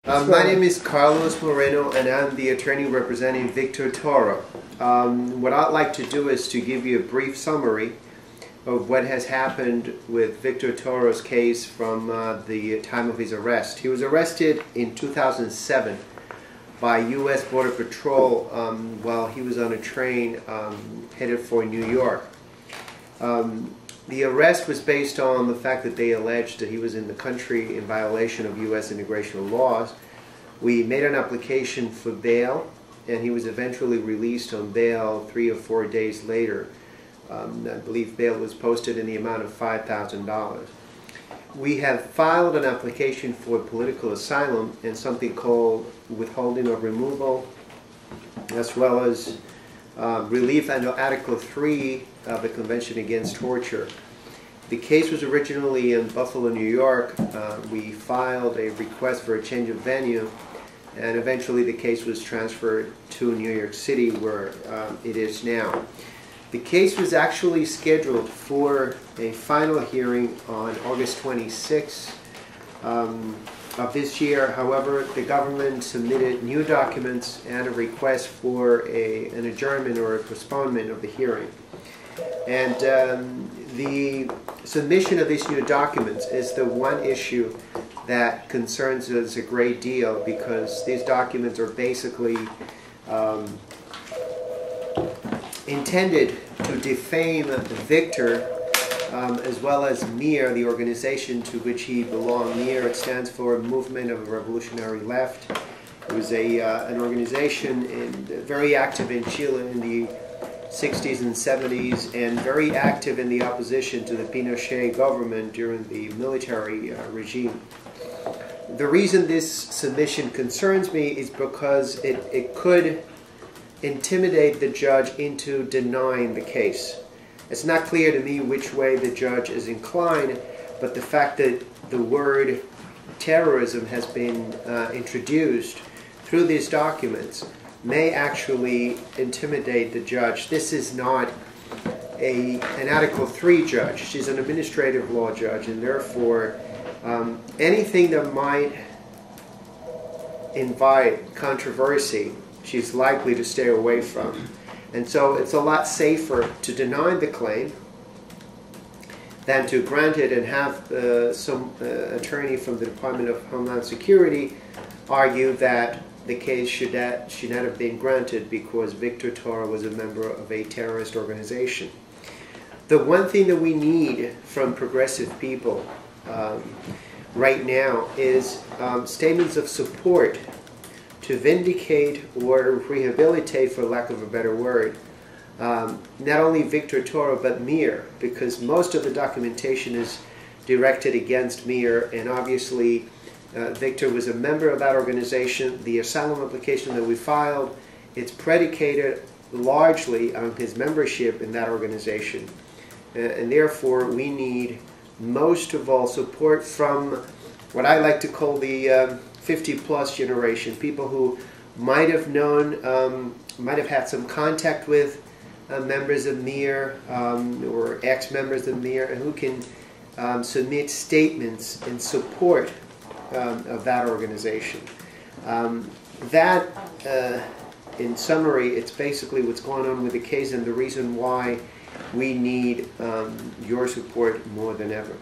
My name is Carlos Moreno, and I'm the attorney representing Victor Toro. What I'd like to do is to give you a brief summary of what has happened with Victor Toro's case from the time of his arrest. He was arrested in 2007 by U.S. Border Patrol while he was on a train headed for New York. The arrest was based on the fact that they alleged that he was in the country in violation of U.S. immigration laws. We made an application for bail, and he was eventually released on bail 3 or 4 days later. I believe bail was posted in the amount of $5,000. We have filed an application for political asylum and something called withholding of removal, as well as relief under Article 3 of the Convention Against Torture. The case was originally in Buffalo, New York. We filed a request for a change of venue, and eventually the case was transferred to New York City, where it is now. The case was actually scheduled for a final hearing on August 26th of this year. However, the government submitted new documents and a request for an adjournment or a postponement of the hearing. And the submission of these new documents is the one issue that concerns us a great deal, because these documents are basically intended to defame Victor as well as MIR, the organization to which he belonged. MIR, it stands for Movement of the Revolutionary Left. It was an organization very active in Chile in the 60s and 70s, and very active in the opposition to the Pinochet government during the military regime. The reason this submission concerns me is because it could intimidate the judge into denying the case. It's not clear to me which way the judge is inclined, but the fact that the word terrorism has been introduced through these documents may actually intimidate the judge. This is not an Article 3 judge. She's an administrative law judge, and therefore anything that might invite controversy, she's likely to stay away from. And so it's a lot safer to deny the claim than to grant it and have some attorney from the Department of Homeland Security argue that the case should not have been granted because Victor Toro was a member of a terrorist organization. The one thing that we need from progressive people right now is statements of support to vindicate or rehabilitate, for lack of a better word, not only Victor Toro but MIR, because most of the documentation is directed against MIR, and obviously Victor was a member of that organization. The asylum application that we filed, it's predicated largely on his membership in that organization. And therefore, we need most of all support from what I like to call the 50-plus generation, people who might have known, might have had some contact with members of MIR or ex-members of MIR, and who can submit statements in support of that organization. In summary, it's basically what's going on with the case and the reason why we need your support more than ever.